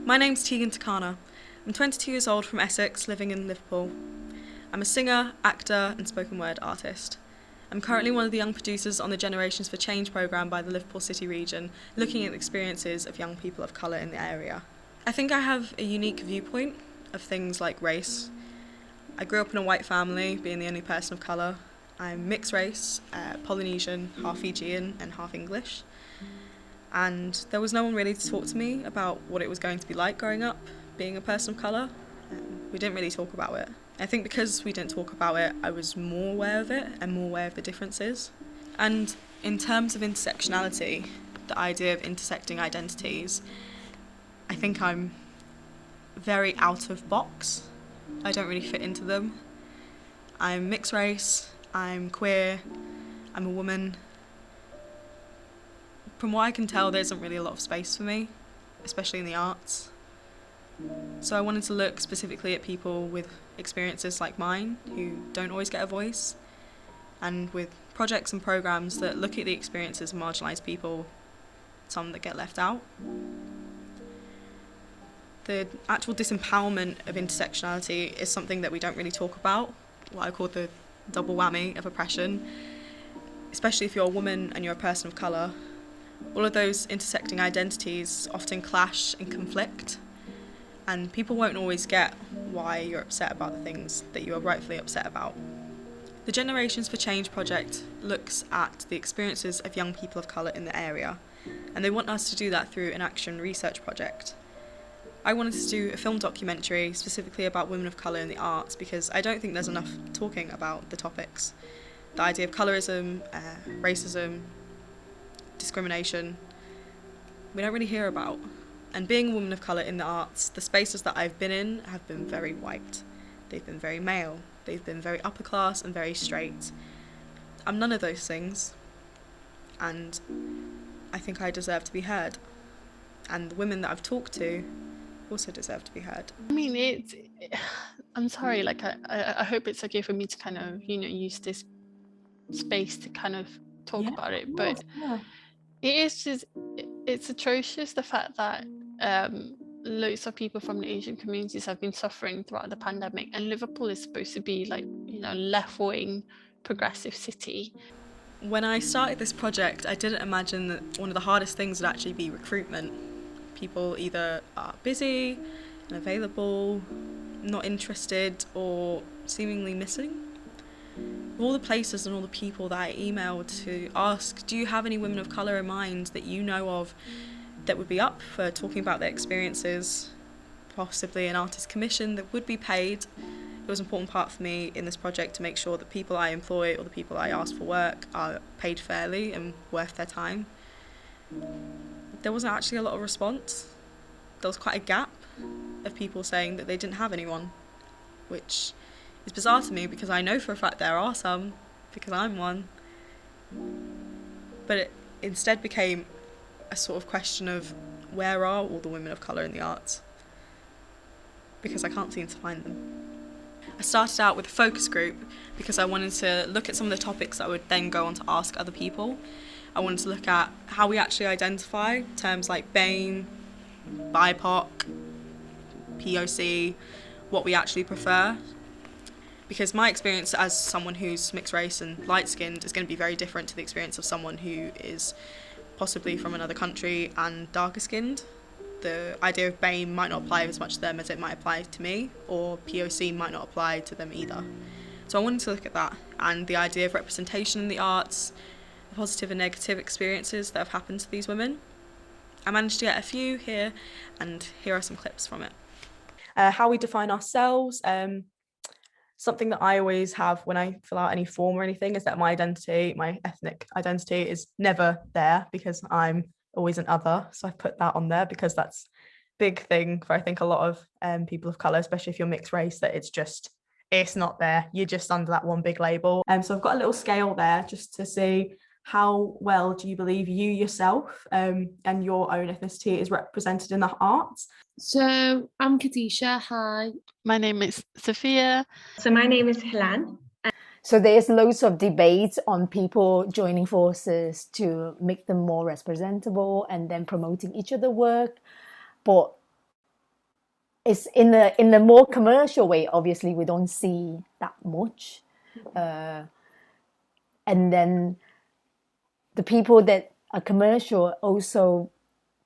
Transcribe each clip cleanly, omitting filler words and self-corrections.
My name's Tegan Takana. I'm 22 years old from Essex, living in Liverpool. I'm a singer, actor and spoken word artist. I'm currently one of the young producers on the Generations for Change programme by the Liverpool City region, looking at the experiences of young people of colour in the area. I think I have a unique viewpoint of things like race. I grew up in a white family, being the only person of colour. I'm mixed race, Polynesian, half Fijian and half English. And there was no one really to talk to me about what it was going to be like growing up, being a person of colour. We didn't really talk about it. I think because we didn't talk about it, I was more aware of it and more aware of the differences. And in terms of intersectionality, the idea of intersecting identities, I think I'm very out of box. I don't really fit into them. I'm mixed race, I'm queer, I'm a woman. From what I can tell, there isn't really a lot of space for me, especially in the arts. So I wanted to look specifically at people with experiences like mine, who don't always get a voice, and with projects and programmes that look at the experiences of marginalised people, some that get left out. The actual disempowerment of intersectionality is something that we don't really talk about, what I call the double whammy of oppression, especially if you're a woman and you're a person of colour. All of those intersecting identities often clash and conflict, and people won't always get why you're upset about the things that you are rightfully upset about. The Generations for Change project looks at the experiences of young people of colour in the area, and they want us to do that through an action research project. I wanted to do a film documentary specifically about women of colour in the arts because I don't think there's enough talking about the topics. The idea of colorism, racism, discrimination, we don't really hear about. And being a woman of colour in the arts, the spaces that I've been in have been very white. They've been very male. They've been very upper class and very straight. I'm none of those things. And I think I deserve to be heard. And the women that I've talked to also deserve to be heard. I mean, I'm sorry, like, I hope it's okay for me to kind of, use this space to kind of talk about it, but it is just, it's atrocious, the fact that loads of people from the Asian communities have been suffering throughout the pandemic, and Liverpool is supposed to be like, left-wing progressive city. When I started this project, I didn't imagine that one of the hardest things would actually be recruitment. People either are busy, unavailable, not interested, or seemingly missing. All the places and all the people that I emailed to ask, do you have any women of colour in mind that you know of that would be up for talking about their experiences, possibly an artist commission that would be paid. It was an important part for me in this project to make sure that people I employ or the people I ask for work are paid fairly and worth their time. There wasn't actually a lot of response. There was quite a gap of people saying that they didn't have anyone, which is bizarre to me because I know for a fact there are some, because I'm one. But it instead became a sort of question of where are all the women of colour in the arts? Because I can't seem to find them. I started out with a focus group because I wanted to look at some of the topics that I would then go on to ask other people. I wanted to look at how we actually identify terms like BAME, BIPOC, POC, what we actually prefer. Because my experience as someone who's mixed race and light-skinned is going to be very different to the experience of someone who is possibly from another country and darker skinned. The idea of BAME might not apply as much to them as it might apply to me, or POC might not apply to them either. So I wanted to look at that, and the idea of representation in the arts, the positive and negative experiences that have happened to these women. I managed to get a few here, and here are some clips from it. How we define ourselves. Something that I always have when I fill out any form or anything is that my identity, my ethnic identity, is never there because I'm always an other. So I put that on there because that's a big thing for I think a lot of people of colour, especially if you're mixed race, that it's not there. You're just under that one big label. So I've got a little scale there just to see how well do you believe you yourself and your own ethnicity is represented in the arts. So I'm Kadisha, hi. My name is Sophia. So my name is Helen. So there's loads of debates on people joining forces to make them more representable and then promoting each other's work. But it's in the more commercial way. Obviously, we don't see that much, and then the people that are commercial also,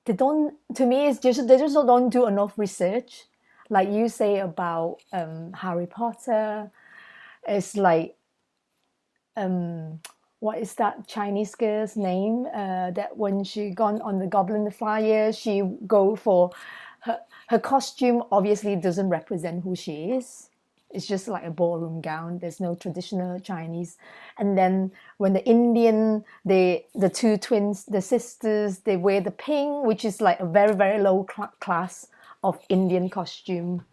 they don't. To me, it's just they just don't do enough research. Like you say about Harry Potter, it's like what is that Chinese girl's name? That when she gone on the Goblet of Fire, she go for her costume. Obviously, doesn't represent who she is. It's just like a ballroom gown. There's no traditional Chinese. And then when the Indian, the two twins, the sisters, they wear the pink, which is like a very, very low class of Indian costume,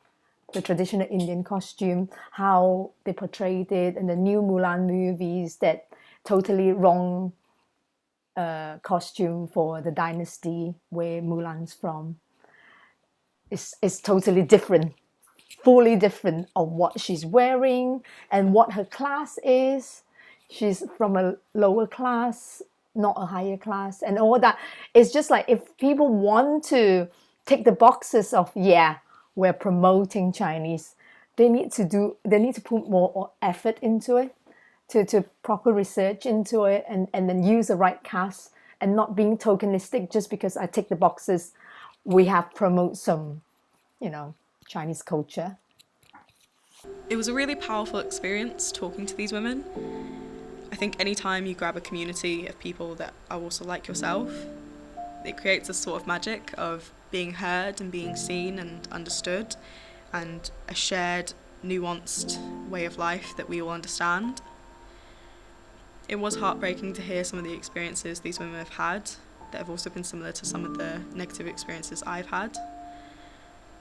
the traditional Indian costume, how they portrayed it in the new Mulan movies, that totally wrong costume for the dynasty where Mulan's from. It's totally different, fully different of what she's wearing and what her class is. She's from a lower class, not a higher class, and all that. It's just like, if people want to tick the boxes of, yeah, we're promoting Chinese, they need to put more effort into it, to proper research into it, and then use the right cast, and not being tokenistic just because I tick the boxes. We have promote some, Chinese culture. It was a really powerful experience talking to these women. I think anytime you grab a community of people that are also like yourself, it creates a sort of magic of being heard and being seen and understood, and a shared, nuanced way of life that we all understand. It was heartbreaking to hear some of the experiences these women have had that have also been similar to some of the negative experiences I've had.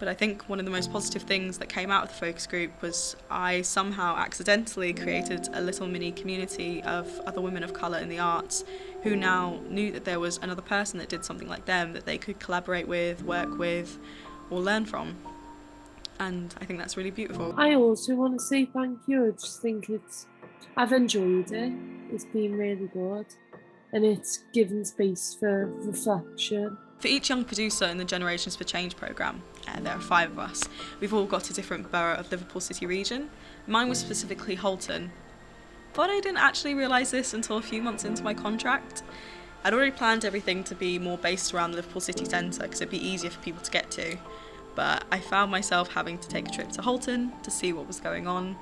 But I think one of the most positive things that came out of the focus group was I somehow accidentally created a little mini community of other women of colour in the arts who now knew that there was another person that did something like them that they could collaborate with, work with, or learn from. And I think that's really beautiful. I also want to say thank you. I just think I've enjoyed it. It's been really good. And it's given space for reflection. For each young producer in the Generations for Change programme, there are 5 of us. We've all got a different borough of Liverpool City region. Mine was specifically Holton. But I didn't actually realise this until a few months into my contract. I'd already planned everything to be more based around the Liverpool city centre because it'd be easier for people to get to. But I found myself having to take a trip to Holton to see what was going on.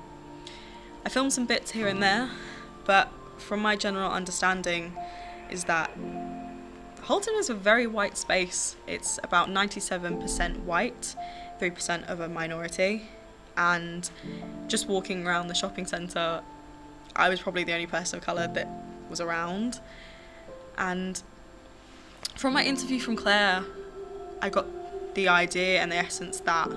I filmed some bits here and there, but from my general understanding is that Holton is a very white space. It's about 97% white, 3% of a minority, and just walking around the shopping centre, I was probably the only person of colour that was around. And from my interview from Claire, I got the idea and the essence that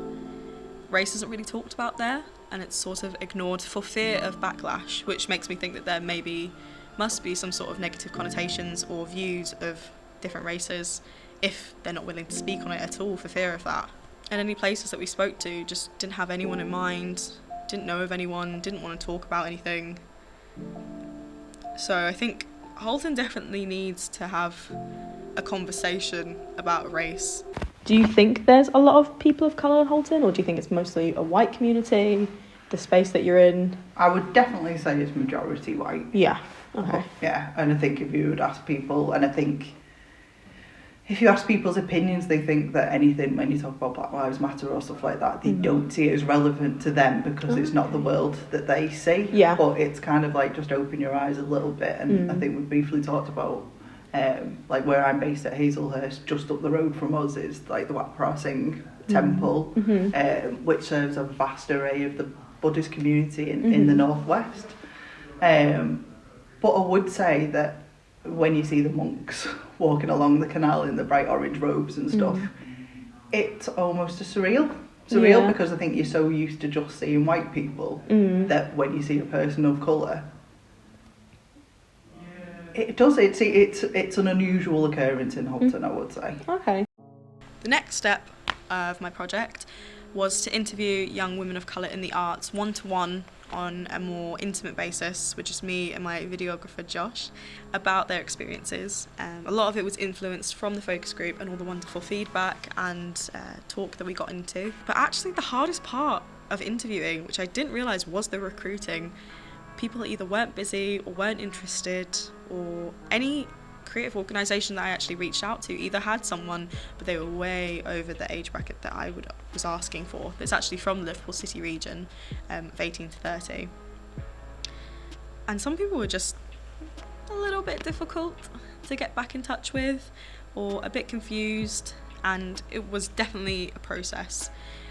race isn't really talked about there, and it's sort of ignored for fear of backlash, which makes me think that there must be some sort of negative connotations or views of different races if they're not willing to speak on it at all for fear of that. And any places that we spoke to just didn't have anyone in mind, didn't know of anyone, didn't want to talk about anything. So I think Holton definitely needs to have a conversation about race. Do you think there's a lot of people of colour in Holton, or do you think it's mostly a white community, the space that you're in? I would definitely say it's majority white. Yeah, okay. Yeah, and I think if you would ask people, and I think if you ask people's opinions, they think that anything, when you talk about Black Lives Matter or stuff like that, they don't see it as relevant to them because it's not the world that they see. Yeah. But it's kind of like just open your eyes a little bit. And I think we briefly talked about, like where I'm based at Hazelhurst, just up the road from us is like the Wat Phra Singh Temple, which serves a vast array of the Buddhist community in the northwest. But I would say that when you see the monks walking along the canal in the bright orange robes and stuff, it's almost surreal because I think you're so used to just seeing white people that when you see a person of colour, it's an unusual occurrence in Holton, I would say. Okay. The next step of my project was to interview young women of colour in the arts one-to-one on a more intimate basis with just me and my videographer Josh about their experiences. A lot of it was influenced from the focus group and all the wonderful feedback and talk that we got into. But actually the hardest part of interviewing, which I didn't realise, was the recruiting. People either weren't busy or weren't interested, or any creative organisation that I actually reached out to either had someone but they were way over the age bracket that I was asking for. That's actually from the Liverpool City region of 18 to 30. And some people were just a little bit difficult to get back in touch with or a bit confused, and it was definitely a process.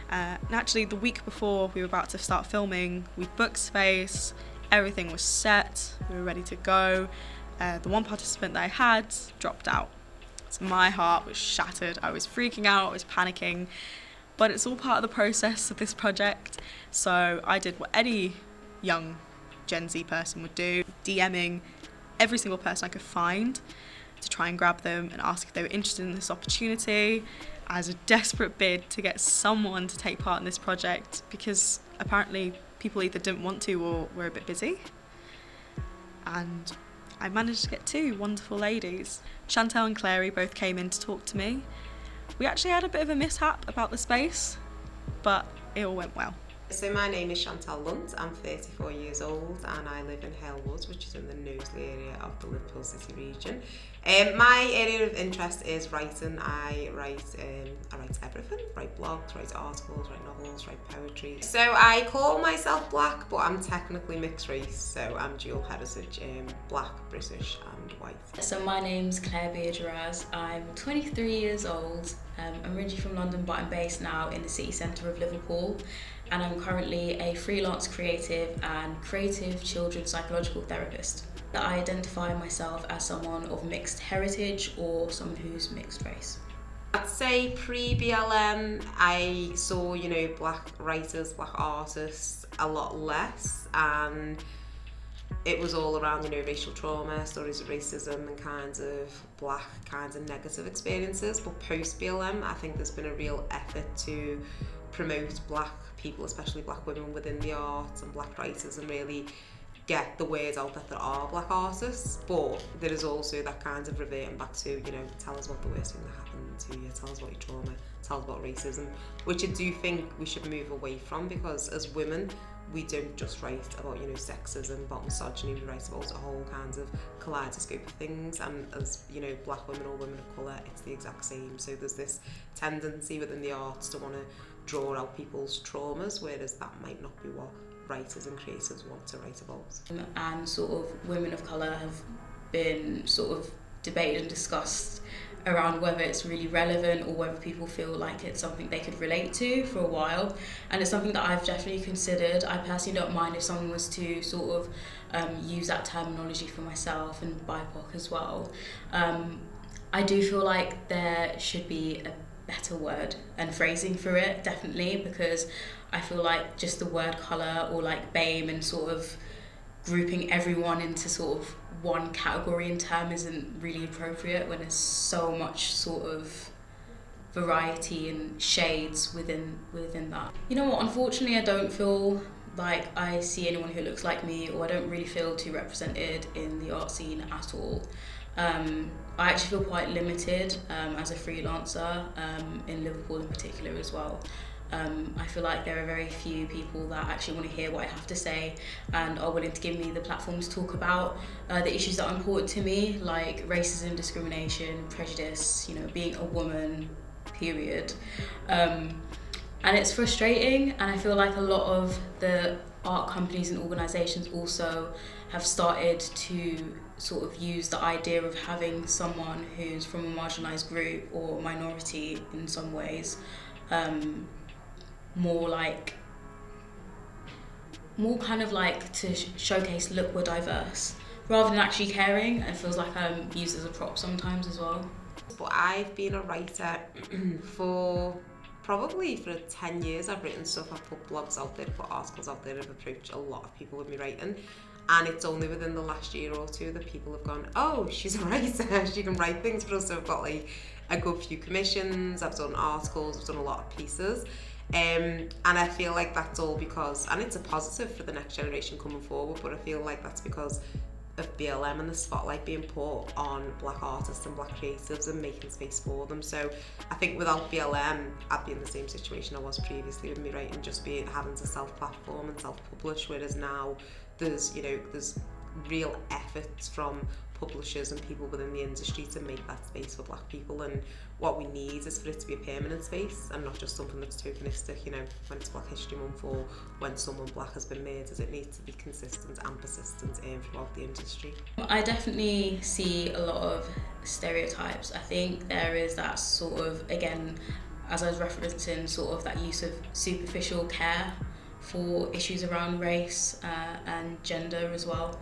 And actually the week before we were about to start filming, we booked space, everything was set, we were ready to go. The one participant that I had dropped out. So my heart was shattered. I was freaking out, I was panicking, but it's all part of the process of this project. So I did what any young Gen Z person would do, DMing every single person I could find to try and grab them and ask if they were interested in this opportunity as a desperate bid to get someone to take part in this project, because apparently people either didn't want to or were a bit busy. And I managed to get two wonderful ladies. Chantel and Clary both came in to talk to me. We actually had a bit of a mishap about the space, but it all went well. So my name is Chantal Lunt, I'm 34 years old and I live in Hale Woods, which is in the Knowsley area of the Liverpool City region. My area of interest is writing. I write everything, write blogs, write articles, write novels, write poetry. So I call myself black, but I'm technically mixed race, so I'm dual heritage, black, British and white. So my name's Claire Beard-Raz, I'm 23 years old, I'm originally from London but I'm based now in the city centre of Liverpool, and I'm currently a freelance creative and creative children's psychological therapist. I identify myself as someone of mixed heritage or someone who's mixed race. I'd say pre-BLM, I saw, black writers, black artists a lot less, and it was all around, racial trauma, stories of racism and kinds of negative experiences. But post-BLM, I think there's been a real effort to promote black people, especially black women within the arts and black writers, and really get the word out that there are black artists. But there is also that kind of reverting back to, tell us what the worst thing that happened to you, tell us about your trauma, tell us about racism, which I do think we should move away from, because as women, we don't just write about, sexism, about misogyny, we write about a whole kinds of kaleidoscope of things, and as, black women or women of colour, it's the exact same. So there's this tendency within the arts to want to draw out people's traumas, whereas that might not be what writers and creators want to write about. And sort of women of colour have been sort of debated and discussed around whether it's really relevant or whether people feel like it's something they could relate to for a while, and it's something that I've definitely considered. I personally don't mind if someone was to sort of use that terminology for myself and BIPOC as well. I do feel like there should be a better word and phrasing for it, definitely, because I feel like just the word colour or like BAME and sort of grouping everyone into sort of one category and term isn't really appropriate when there's so much sort of variety and shades within that. You know what, unfortunately I don't feel like I see anyone who looks like me, or I don't really feel too represented in the art scene at all. I actually feel quite limited as a freelancer in Liverpool in particular as well. I feel like there are very few people that actually want to hear what I have to say and are willing to give me the platform to talk about the issues that are important to me, like racism, discrimination, prejudice, being a woman, period. And it's frustrating, and I feel like a lot of the art companies and organisations also have started to sort of use the idea of having someone who's from a marginalised group or minority in some ways, more kind of like to showcase, look, we're diverse, rather than actually caring. It feels like I'm used as a prop sometimes as well. But I've been a writer for 10 years. I've written stuff, I've put blogs out there, put articles out there, I've approached a lot of people with me writing, and it's only within the last year or two that people have gone, oh, she's a writer, she can write things for us. So I've got like a good few commissions, I've done articles, I've done a lot of pieces. And I feel like that's all because, and it's a positive for the next generation coming forward, but I feel like that's because of BLM and the spotlight being put on black artists and black creatives and making space for them. So I think without BLM, I'd be in the same situation I was previously with me writing, just being having to self-platform and self-publish, whereas now there's real efforts from publishers and people within the industry to make that space for black people, and what we need is for it to be a permanent space and not just something that's tokenistic, when it's Black History Month or when someone black has been murdered. It needs to be consistent and persistent throughout the industry. I definitely see a lot of stereotypes. I think there is that sort of, again, as I was referencing, sort of that use of superficial care for issues around race and gender as well.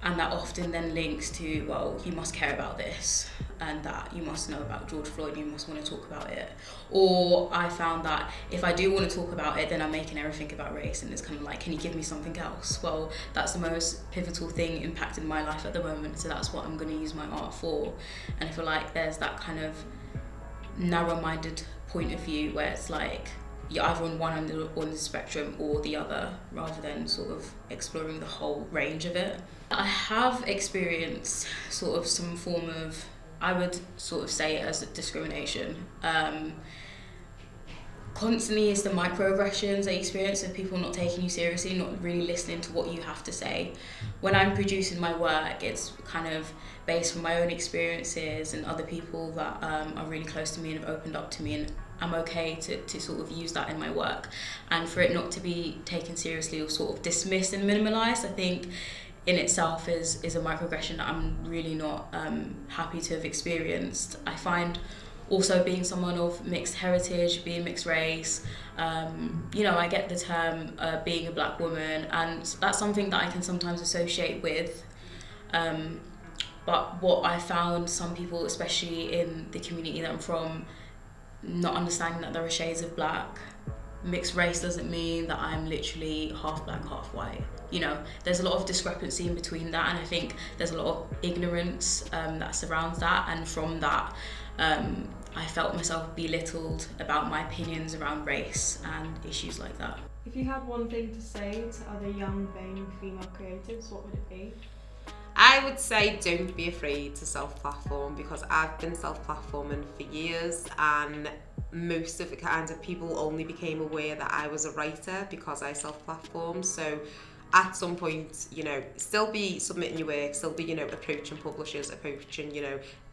And that often then links to, well, you must care about this, and that you must know about George Floyd, you must want to talk about it. Or I found that if I do want to talk about it, then I'm making everything about race, and it's kind of like, can you give me something else? Well, that's the most pivotal thing impacting my life at the moment, so that's what I'm going to use my art for. And I feel like there's that kind of narrow-minded point of view where it's like, you're either on one end of the spectrum or the other, rather than sort of exploring the whole range of it. I have experienced sort of some form of, I would sort of say it as discrimination. Constantly is the microaggressions I experience of people not taking you seriously, not really listening to what you have to say. When I'm producing my work, it's kind of based on my own experiences and other people that are really close to me and have opened up to me, and I'm okay to sort of use that in my work. And for it not to be taken seriously or sort of dismissed and minimalised, I think in itself is a microaggression that I'm really not happy to have experienced. I find also being someone of mixed heritage, being mixed race, I get the term being a black woman, and that's something that I can sometimes associate with. But what I found some people, especially in the community that I'm from, not understanding that there are shades of black. Mixed race doesn't mean that I'm literally half black, half white. There's a lot of discrepancy in between that, and I think there's a lot of ignorance that surrounds that, and from that I felt myself belittled about my opinions around race and issues like that. If you had one thing to say to other young, vain female creatives, what would it be? I would say don't be afraid to self-platform, because I've been self-platforming for years, and most of the kinds of people only became aware that I was a writer because I self-platformed. So at some point, still be submitting your work, still be, approaching publishers, approaching,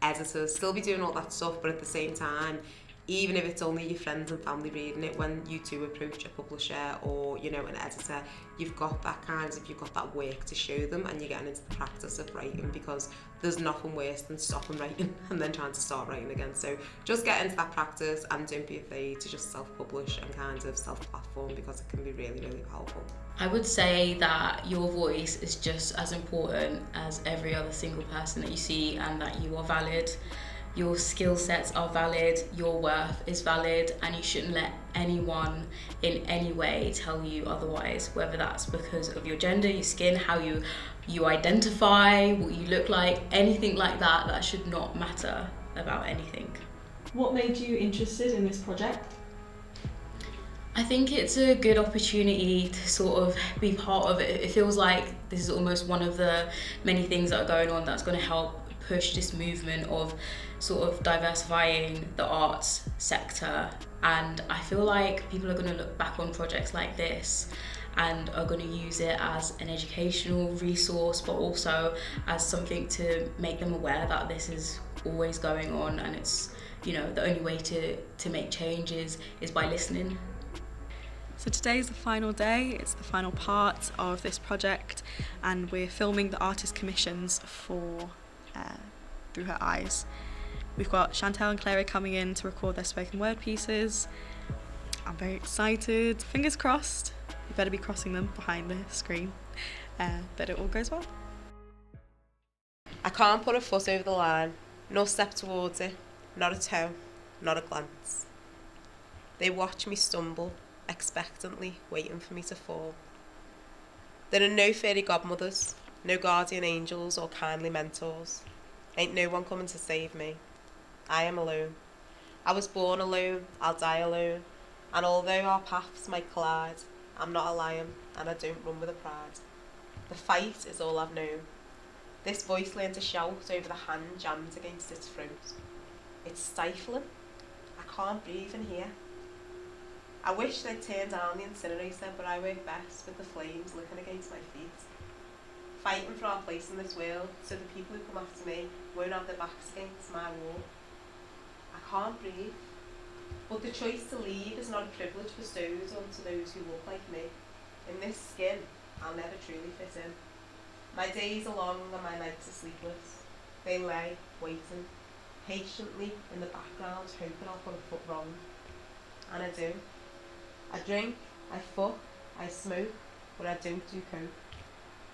editors, still be doing all that stuff, but at the same time, even if it's only your friends and family reading it, when you do approach a publisher or, an editor, you've got that work to show them, and you're getting into the practice of writing, because there's nothing worse than stopping writing and then trying to start writing again. So just get into that practice, and don't be afraid to just self-publish and kind of self-platform, because it can be really, really powerful. I would say that your voice is just as important as every other single person that you see, and that you are valid. Your skill sets are valid, your worth is valid, and you shouldn't let anyone in any way tell you otherwise, whether that's because of your gender, your skin, how you identify, what you look like, anything like that. That should not matter about anything. What made you interested in this project? I think it's a good opportunity to sort of be part of it. It feels like this is almost one of the many things that are going on that's going to help push this movement of sort of diversifying the arts sector. And I feel like people are going to look back on projects like this and are going to use it as an educational resource, but also as something to make them aware that this is always going on, and it's, the only way to make changes is by listening. So today's the final day, it's the final part of this project, and we're filming the artist commissions for Through Her Eyes. We've got Chantel and Clara coming in to record their spoken word pieces. I'm very excited, fingers crossed. You better be crossing them behind the screen, but it all goes well. I can't put a foot over the line, nor step towards it, not a toe, not a glance. They watch me stumble, expectantly waiting for me to fall. There are no fairy godmothers, no guardian angels or kindly mentors. Ain't no one coming to save me. I am alone. I was born alone, I'll die alone, and although our paths might collide, I'm not a lion, and I don't run with a pride. The fight is all I've known. This voice learned to shout over the hand jammed against its throat. It's stifling. I can't breathe in here. I wish they'd turn down the incinerator, but I work best with the flames licking against my feet. Fighting for our place in this world, so the people who come after me won't have their backs against my wall. I can't breathe. But the choice to leave is not a privilege bestowed onto those who look like me. In this skin, I'll never truly fit in. My days are long and my nights are sleepless. They lay, waiting, patiently in the background, hoping I'll put a foot wrong. And I do. I drink, I fuck, I smoke, but I don't do coke.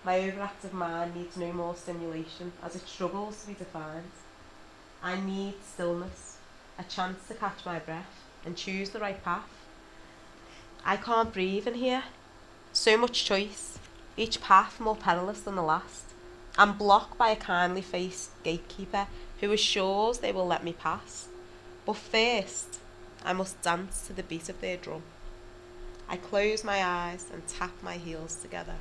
My overactive mind needs no more stimulation as it struggles to be defined. I need stillness, a chance to catch my breath and choose the right path. I can't breathe in here. So much choice, each path more perilous than the last. I'm blocked by a kindly faced gatekeeper who assures they will let me pass. But first, I must dance to the beat of their drum. I close my eyes and tap my heels together.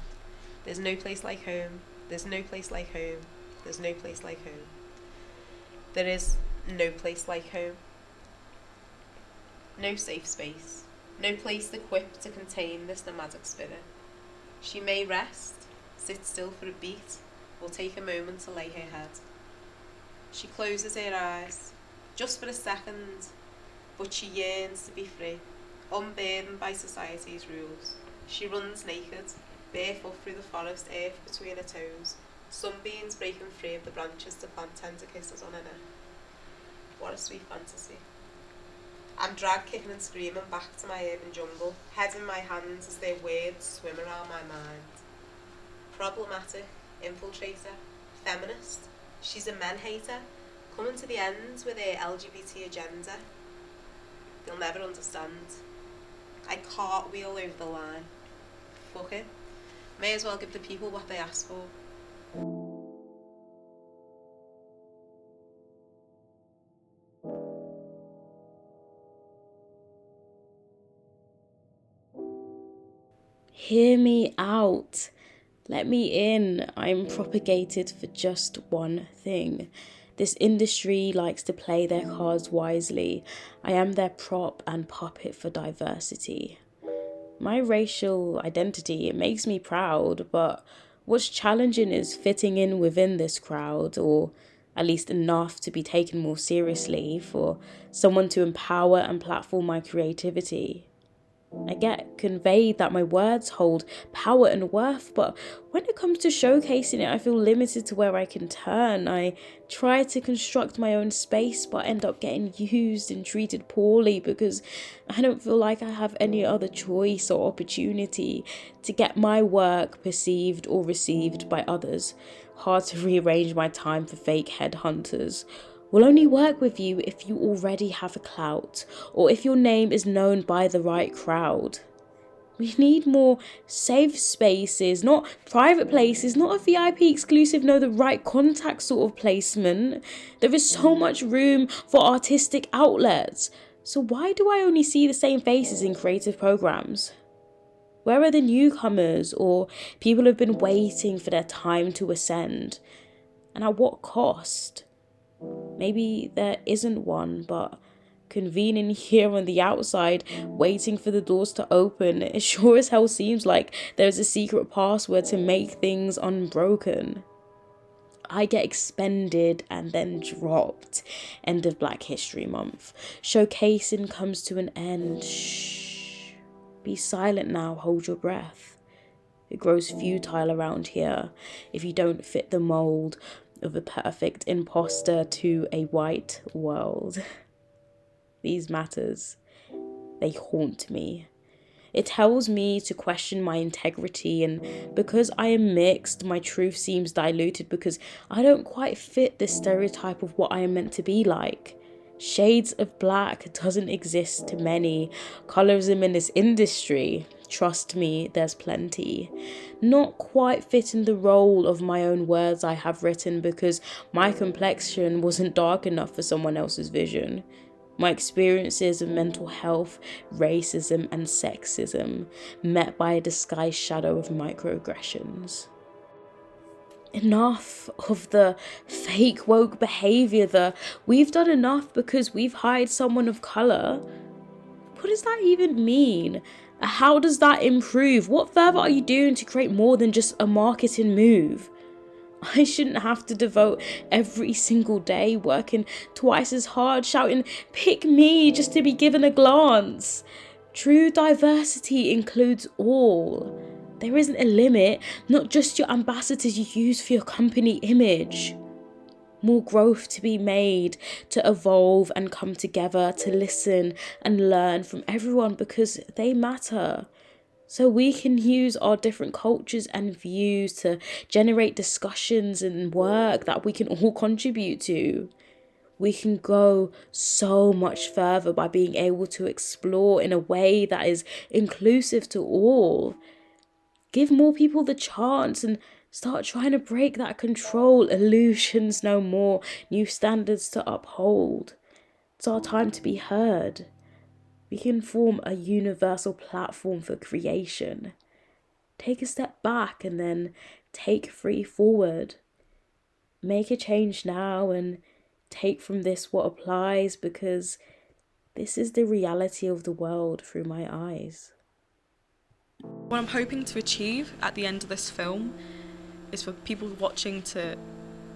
There's no place like home. There's no place like home. There's no place like home. There is no place like home. No safe space. No place equipped to contain this nomadic spirit. She may rest, sit still for a beat, or take a moment to lay her head. She closes her eyes, just for a second, but she yearns to be free, unburdened by society's rules. She runs naked, barefoot through the forest, earth between her toes, sunbeams breaking free of the branches to plant tender kisses on her neck. What a sweet fantasy. I'm dragged kicking and screaming back to my urban jungle, head in my hands as their words swim around my mind. Problematic, infiltrator, feminist, she's a men hater, coming to the ends with her LGBT agenda. They'll never understand. I cartwheel over the line. Fuck it. May as well give the people what they ask for. Hear me out. Let me in. I'm propagated for just one thing. This industry likes to play their cards wisely. I am their prop and puppet for diversity. My racial identity, it makes me proud, but what's challenging is fitting in within this crowd, or at least enough to be taken more seriously, for someone to empower and platform my creativity. I get conveyed that my words hold power and worth, but when it comes to showcasing it, I feel limited to where I can turn. I try to construct my own space, but end up getting used and treated poorly because I don't feel like I have any other choice or opportunity to get my work perceived or received by others. Hard to rearrange my time for fake headhunters. Will only work with you if you already have a clout, or if your name is known by the right crowd. We need more safe spaces, not private places, not a VIP exclusive, no, the right contact sort of placement. There is so much room for artistic outlets. So why do I only see the same faces in creative programs? Where are the newcomers or people who've been waiting for their time to ascend? And at what cost? Maybe there isn't one, but convening here on the outside, waiting for the doors to open, it sure as hell seems like there's a secret password to make things unbroken. I get expended and then dropped. End of Black History Month. Showcasing comes to an end. Shh. Be silent now, hold your breath. It grows futile around here if you don't fit the mold of a perfect imposter to a white world. These matters, they haunt me. It tells me to question my integrity, and because I am mixed, my truth seems diluted because I don't quite fit this stereotype of what I am meant to be like. Shades of black doesn't exist to many. Colorism in this industry, trust me, there's plenty. Not quite fitting the role of my own words I have written because my complexion wasn't dark enough for someone else's vision. My experiences of mental health, racism and sexism met by a disguised shadow of microaggressions. Enough of the fake woke behaviour, the we've done enough because we've hired someone of colour. What does that even mean? How does that improve? What further are you doing to create more than just a marketing move? I shouldn't have to devote every single day working twice as hard, shouting, "Pick me," just to be given a glance. True diversity includes all. There isn't a limit, not just your ambassadors you use for your company image. More growth to be made, to evolve and come together, to listen and learn from everyone because they matter. So we can use our different cultures and views to generate discussions and work that we can all contribute to. We can go so much further by being able to explore in a way that is inclusive to all. Give more people the chance and start trying to break that control. Illusions no more, new standards to uphold. It's our time to be heard. We can form a universal platform for creation. Take a step back and then take 3 forward. Make a change now and take from this what applies, because this is the reality of the world through my eyes. What I'm hoping to achieve at the end of this film is for people watching to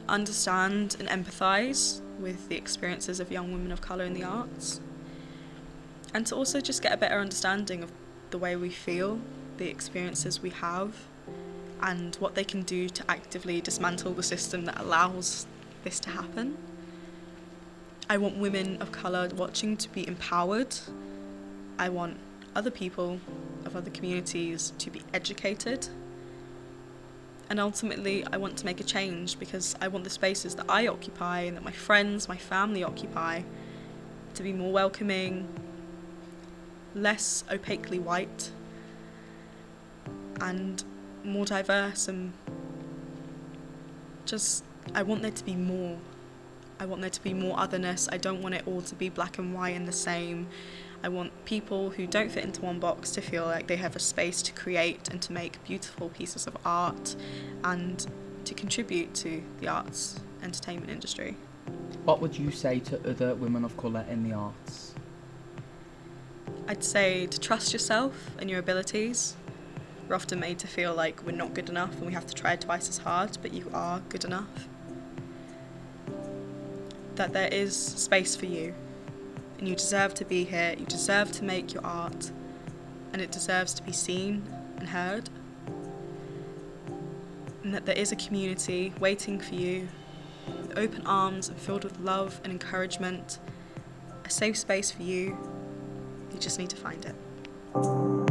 understand and empathise with the experiences of young women of colour in the arts, and to also just get a better understanding of the way we feel, the experiences we have, and what they can do to actively dismantle the system that allows this to happen. I want women of colour watching to be empowered. I want other people of other communities to be educated. And ultimately, I want to make a change because I want the spaces that I occupy and that my friends, my family occupy to be more welcoming, less opaquely white, and more diverse, and just, I want there to be more. I want there to be more otherness. I don't want it all to be black and white and the same. I want people who don't fit into one box to feel like they have a space to create and to make beautiful pieces of art and to contribute to the arts entertainment industry. What would you say to other women of colour in the arts? I'd say to trust yourself and your abilities. We're often made to feel like we're not good enough and we have to try twice as hard, but you are good enough. That there is space for you. And you deserve to be here, you deserve to make your art, and it deserves to be seen and heard. And that there is a community waiting for you, with open arms and filled with love and encouragement, a safe space for you. You just need to find it.